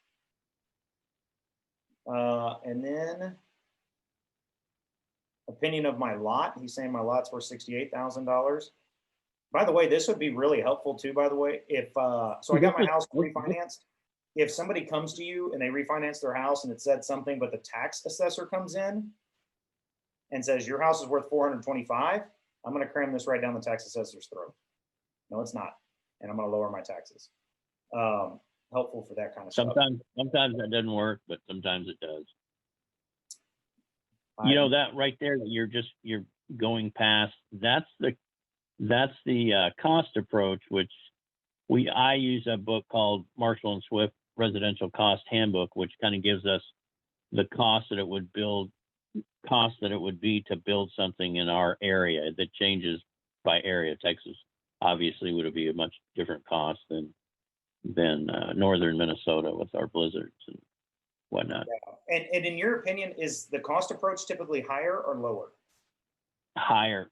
And then opinion of my lot. He's saying my lot's worth $68,000. By the way, this would be really helpful too. By the way, if so, I This got my house is refinanced. If somebody comes to you and they refinance their house and it said something, but the tax assessor comes in and says your house is worth 425, I'm going to cram this right down the tax assessor's throat. No, it's not, and I'm going to lower my taxes. Helpful for that kind of stuff. sometimes that doesn't work, but sometimes it does. I, That right there that you're going past, that's the cost approach, which I use a book called Marshall and Swift Residential Cost Handbook, which kind of gives us the cost that it would be to build something in our area. That changes by area. Texas obviously would be a much different cost than northern Minnesota with our blizzards and whatnot. yeah. And in your opinion, is the cost approach typically higher or lower? Higher,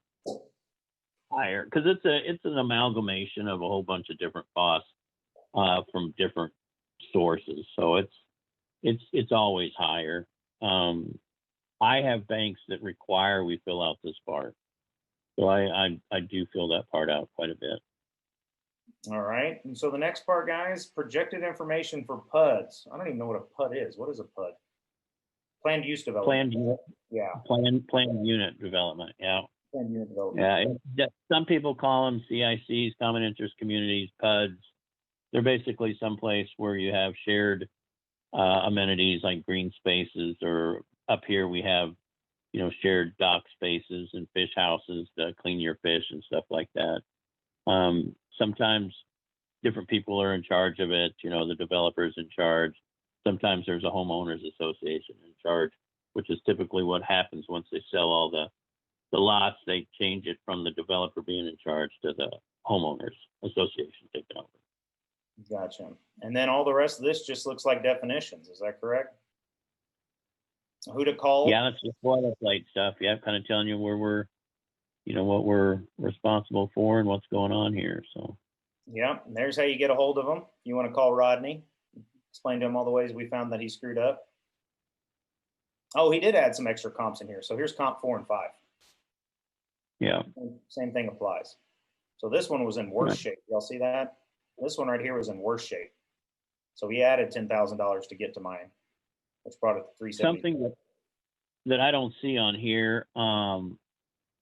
because it's an amalgamation of a whole bunch of different costs from different sources. So it's always higher. I have banks that require we fill out this part, so I do fill that part out quite a bit. All right. And so the next part, guys, projected information for PUDs. I don't even know what a PUD is. What is a PUD? Planned use development. Yeah. Planned unit development. Yeah. Planned unit development. Yeah. Some people call them CICs, common interest communities, PUDs. They're basically someplace where you have shared amenities like green spaces, or up here we have, shared dock spaces and fish houses to clean your fish and stuff like that. Sometimes different people are in charge of it. The developer's in charge. Sometimes there's a homeowners association in charge, which is typically what happens once they sell all the lots. They change it from the developer being in charge to the homeowners association taking over. Gotcha. And then all the rest of this just looks like definitions. Is that correct? Who to call? Yeah, that's just boilerplate stuff. Yeah, kind of telling you where we're, what we're responsible for and what's going on here. So. Yeah, and there's how you get a hold of him. You want to call Rodney, explain to him all the ways we found that he screwed up. Oh, he did add some extra comps in here. So here's comp 4 and 5. Yeah. Same thing applies. So this one was in worse shape. Y'all see that? This one right here was in worse shape. So he added $10,000 to get to mine, which brought it to $370,000. Something that I don't see on here.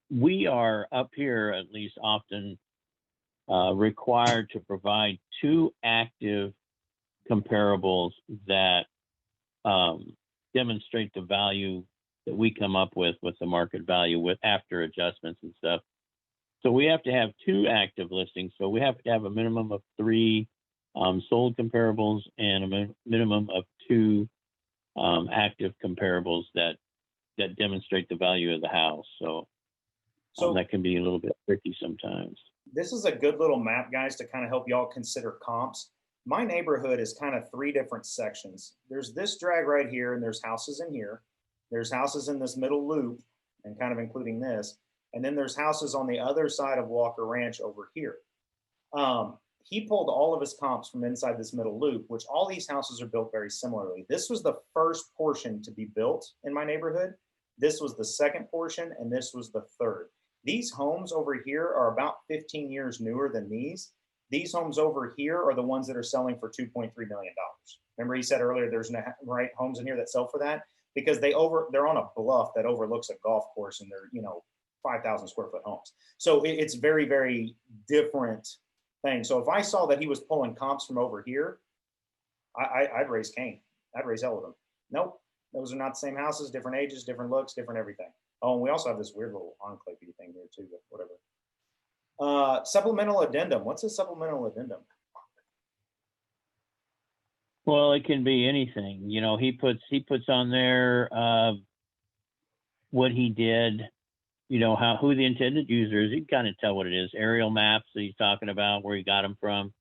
We are up here at least often required to provide 2 active comparables that demonstrate the value that we come up with the market value with after adjustments and stuff. So we have to have 2 active listings. So we have to have a minimum of 3 sold comparables and a minimum of 2 active comparables that demonstrate the value of the house. So that can be a little bit tricky sometimes. This is a good little map, guys, to kind of help y'all consider comps. My neighborhood is kind of 3 different sections. There's this drag right here, and there's houses in here. There's houses in this middle loop, and kind of including this. And then there's houses on the other side of Walker Ranch over here. He pulled all of his comps from inside this middle loop, which all these houses are built very similarly. This was the first portion to be built in my neighborhood. This was the second portion, and this was the third. These homes over here are about 15 years newer than these. These homes over here are the ones that are selling for $2.3 million. Remember he said earlier there's no homes in here that sell for that because they're on a bluff that overlooks a golf course, and they're 5,000 square foot homes. So it's very, very different thing. So if I saw that he was pulling comps from over here, I'd raise Cain. I'd raise hell with him. Nope, those are not the same houses, different ages, different looks, different everything. Oh, and we also have this weird little enclave thing here too, but whatever. Supplemental addendum. What's a supplemental addendum? Well, it can be anything. He puts on there what he did, who the intended user is. You can kind of tell what it is. Aerial maps that he's talking about, where he got them from.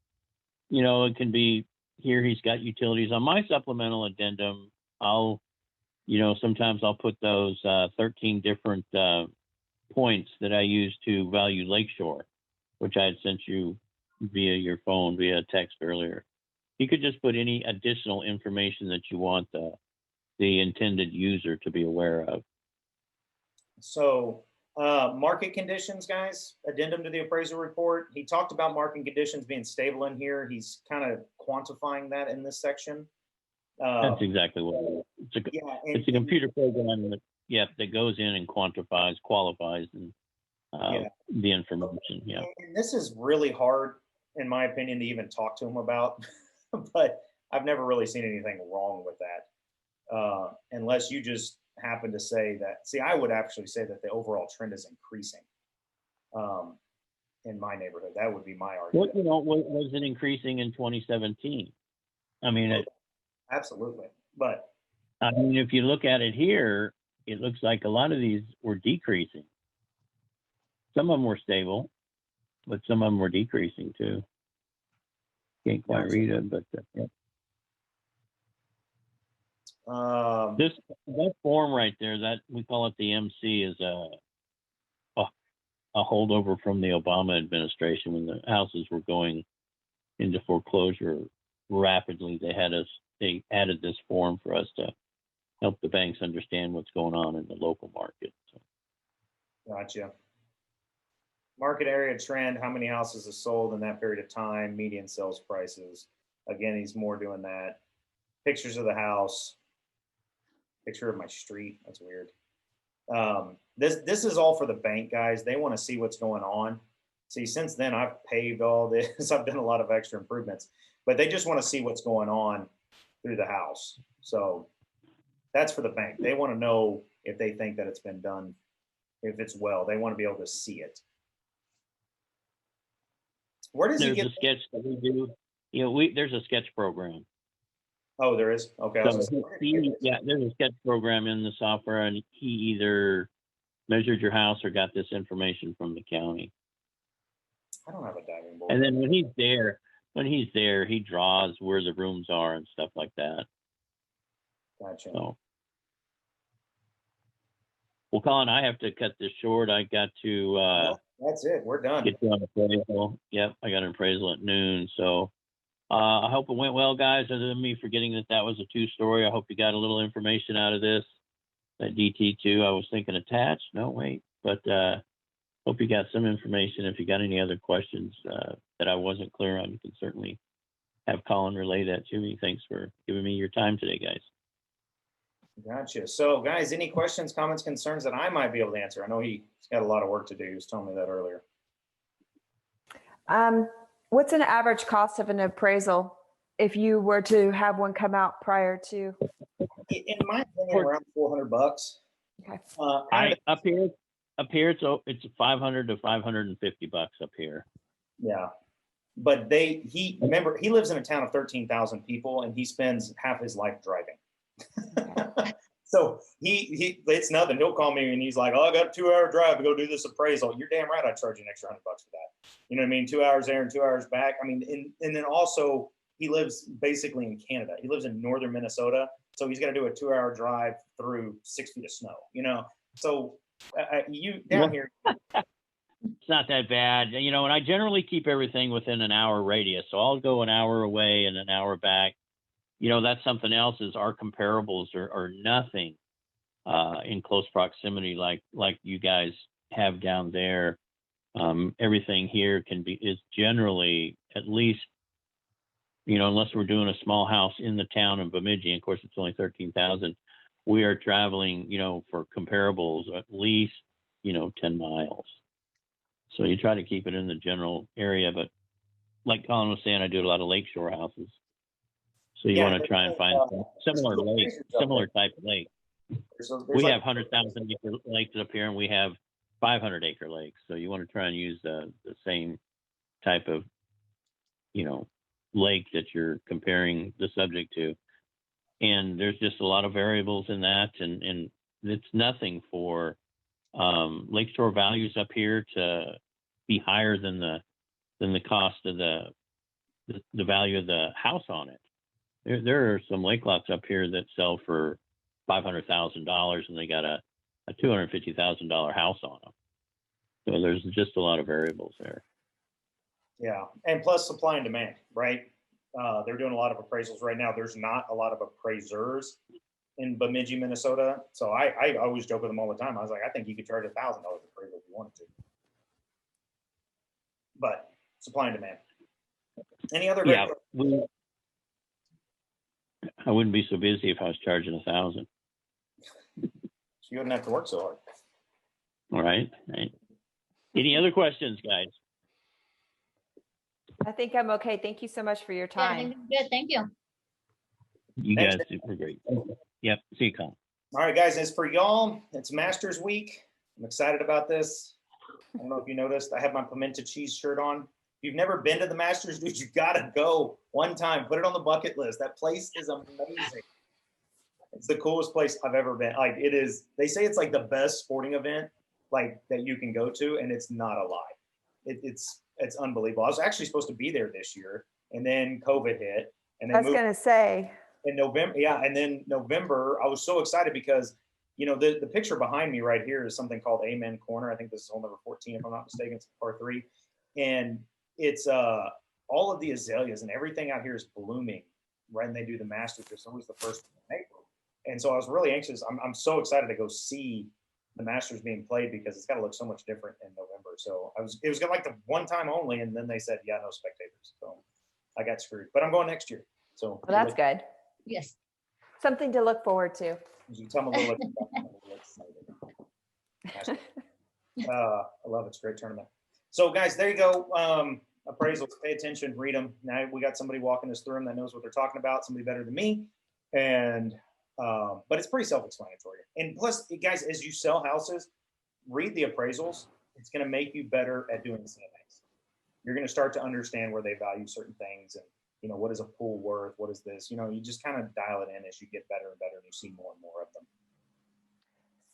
It can be here. He's got utilities on my supplemental addendum. Sometimes I'll put those 13 different points that I use to value Lakeshore, which I had sent you via your phone, via text earlier. You could just put any additional information that you want the intended user to be aware of. So, market conditions, guys, addendum to the appraisal report. He talked about market conditions being stable in here. He's kind of quantifying that in this section. That's exactly what it is. Yeah, It's a computer program that goes in and qualifies, and the information. Yeah. And this is really hard, in my opinion, to even talk to him about, but I've never really seen anything wrong with that, unless you just happen to say that. See, I would actually say that the overall trend is increasing in my neighborhood. That would be my argument. Well, was it increasing in 2017? I mean, Absolutely. But I mean, if you look at it here, it looks like a lot of these were decreasing. Some of them were stable, but some of them were decreasing too. Can't quite read it, but yeah. That form right there, that we call it the MC, is a holdover from the Obama administration when the houses were going into foreclosure rapidly. They added this form for us to help the banks understand what's going on in the local market. So. Gotcha. Market area trend, how many houses are sold in that period of time, median sales prices. Again, he's more doing that. Pictures of the house, picture of my street. That's weird. This is all for the bank, guys. They want to see what's going on. See, since then I've paved all this. I've done a lot of extra improvements, but they just want to see what's going on through the house. So that's for the bank. They want to know if they think that it's been done, if it's well. They want to be able to see it. Where does he get? There's a sketch that we do. There's a sketch program. Oh, there is? Okay. So there's a sketch program in the software, and he either measured your house or got this information from the county. I don't have a diving board. And then when he's there, he draws where the rooms are and stuff like that. Gotcha. So, well, Colin, I have to cut this short. I got to. That's it. We're done. Get you an appraisal. Yep, I got an appraisal at noon. So I hope it went well, guys. Other than me forgetting that was a 2-story, I hope you got a little information out of this. That DT2, I was thinking attached. No, wait. But hope you got some information. If you got any other questions that I wasn't clear on, you can certainly have Colin relay that to me. Thanks for giving me your time today, guys. Gotcha. So, guys, any questions, comments, concerns that I might be able to answer? I know he's got a lot of work to do. He was telling me that earlier. What's an average cost of an appraisal if you were to have one come out prior to? In my opinion, around $400. Okay. Up here, it's 500 to 550 bucks up here. Yeah, but he lives in a town of 13,000 people, and he spends half his life driving. So it's nothing. He'll call me and he's like, "Oh, I got a 2-hour drive to go do this appraisal." You're damn right. I charge you an extra $100 for that. You know what I mean? 2 hours there and 2 hours back. I mean, and then also he lives basically in Canada. He lives in northern Minnesota, so he's got to do a 2-hour drive through 6 feet of snow. So you down here. It's not that bad, and I generally keep everything within an hour radius. So I'll go an hour away and an hour back. That's something else, is our comparables are nothing in close proximity like you guys have down there. Everything here is generally at least, unless we're doing a small house in the town of Bemidji, and of course it's only 13,000, we are traveling, for comparables at least, 10 miles. So you try to keep it in the general area, but like Colin was saying, I do a lot of lakeshore houses. So you want to try and find similar type of lake. We have 100,000 acre lakes up here, and we have 500 acre lakes. So you want to try and use the same type of, lake that you're comparing the subject to. And there's just a lot of variables in that, and it's nothing for lakeshore values up here to be higher than the cost of the value of the house on it. There are some lake lots up here that sell for $500,000, and they got a $250,000 house on them. So there's just a lot of variables there. Yeah, and plus supply and demand, right? They're doing a lot of appraisals right now. There's not a lot of appraisers. in Bemidji, Minnesota. So I always joke with them all the time. I was like, I think you could charge $1,000 appraisal if you wanted to. But supply and demand. Any other? Yeah, I wouldn't be so busy if I was charging 1,000. You wouldn't have to work so hard. All right. Any other questions, guys? I think I'm okay. Thank you so much for your Yeah, I time. think it's good. Thank you. You Thanks. guys were great. Yep. See you, Colin. All right, guys. As for y'all, it's Masters Week. I'm excited about this. I don't know if you noticed, I have my pimento cheese shirt on. If you've never been to the Masters, dude, you gotta go one time. Put it on the bucket list. That place is amazing. It's the coolest place I've ever been. Like, it is. They say it's like the best sporting event like that you can go to, and it's not a lie. It's unbelievable. I was actually supposed to be there this year, and then COVID hit, and I then was gonna say, in November. Yeah, and then November, I was so excited because the picture behind me right here is something called Amen Corner. I think this is hole number 14, if I'm not mistaken. It's par 3, and it's all of the azaleas and everything out here is blooming right when they do the Masters. It's always the first of April, and so I was really anxious. I'm so excited to go see the Masters being played because it's got to look so much different in November. So it was like the one time only, and then they said, yeah, no spectators. So I got screwed, but I'm going next year. So well, that's good. Yes. Something to look forward to. You tell me a little bit. I love it. It's a great tournament. So guys, there you go. Appraisals, pay attention, read them. Now we got somebody walking us through them that knows what they're talking about, somebody better than me. And but it's pretty self-explanatory. And plus, guys, as you sell houses, read the appraisals. It's going to make you better at doing CMAs. You're going to start to understand where they value certain things, and what is a pool worth? What is this? You just kind of dial it in as you get better and better, and you see more and more of them.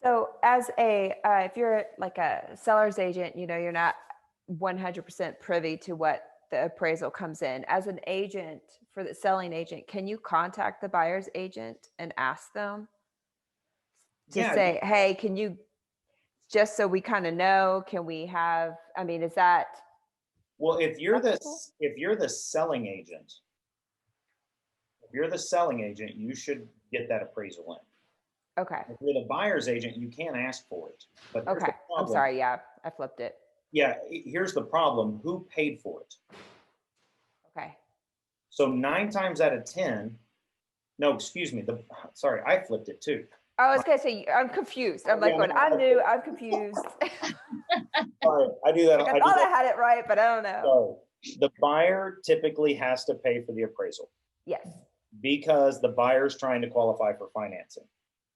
So as if you're like a seller's agent, you're not 100% privy to what the appraisal comes in. As an agent, for the selling agent, can you contact the buyer's agent and ask them to say, hey, can you, just so we kind of know, can we have, is that? Well, if you're the selling agent, you should get that appraisal in. Okay. If you're the buyer's agent, you can't ask for it. But okay. I'm sorry. Yeah, I flipped it. Yeah, here's the problem. Who paid for it? Okay. So 9 times out of 10, no, excuse me. Sorry, I flipped it too. I was gonna say I'm confused. I'm like, I'm new. I'm confused. Sorry, I do that. I thought I had it right, but I don't know. So the buyer typically has to pay for the appraisal. Yes. Because the buyer's trying to qualify for financing.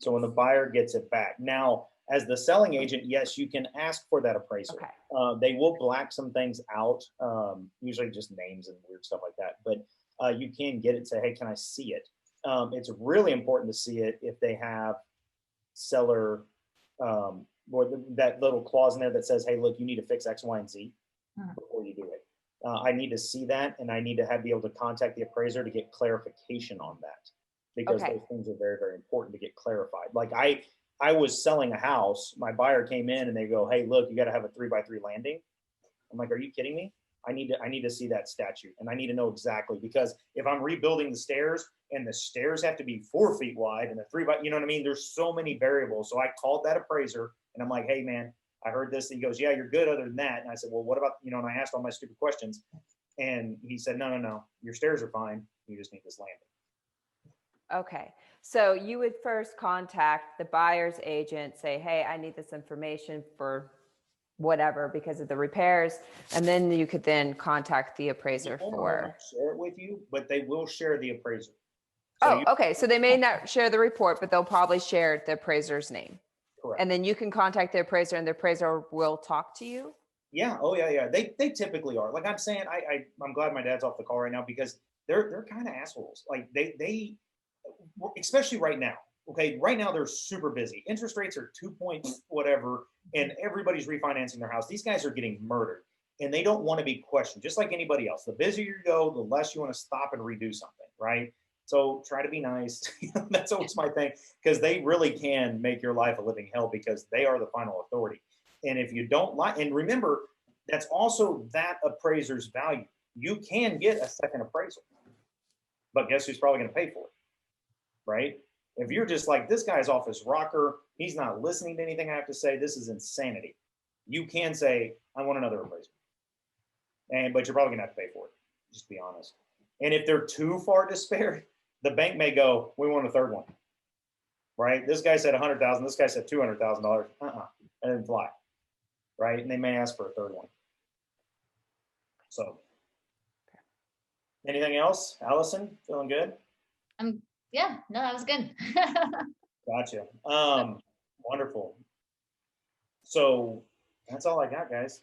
So when the buyer gets it back, now as the selling agent, yes, you can ask for that appraisal. Okay. They will black some things out, usually just names and weird stuff like that. But you can get it. Say, hey, can I see it? It's really important to see it if they have seller or that little clause in there that says, hey, look, you need to fix X, Y, and Z before you do it. I need to see that, and I need to be able to contact the appraiser to get clarification on that, because those things are very, very important to get clarified. Like I was selling a house, my buyer came in and they go, hey, look, you got to have a 3x3 landing. I'm like, are you kidding me? I need to see that statute, and I need to know exactly, because if I'm rebuilding the stairs and the stairs have to be 4 feet wide and the 3x, you know what I mean? There's so many variables. So I called that appraiser and I'm like, hey man, I heard this. And he goes, yeah, you're good other than that. And I said, well, what about, and I asked all my stupid questions, and he said, no, your stairs are fine. You just need this landing. Okay. So you would first contact the buyer's agent, say, hey, I need this information for whatever because of the repairs, and then you could then contact the appraiser for share it with you, but they will share the appraiser. So okay. So they may not share the report, but they'll probably share the appraiser's name. Correct. And then you can contact the appraiser, and the appraiser will talk to you. Yeah. Oh yeah. They typically are. Like I'm saying, I'm glad my dad's off the call right now, because they're kind of assholes. Like they especially right now. Okay, right now they're super busy. Interest rates are 2 points whatever, and everybody's refinancing their house. These guys are getting murdered, and they don't want to be questioned, just like anybody else. The busier you go, the less you want to stop and redo something, right? So try to be nice. That's always my thing, because they really can make your life a living hell, because they are the final authority. And if you don't like, and remember, that's also that appraiser's value. You can get a second appraisal, but guess who's probably going to pay for it, right? If you're just like, this guy's off his rocker, he's not listening to anything I have to say, this is insanity. You can say, I want another appraisal. But you're probably gonna have to pay for it. Just be honest. And if they're too far disparate, the bank may go, we want a third one. Right? This guy said 100,000, this guy said $200,000. That didn't fly. Right? And they may ask for a third one. So, anything else? Allison, feeling good? Yeah, no, that was good. Gotcha. Wonderful. So that's all I got, guys.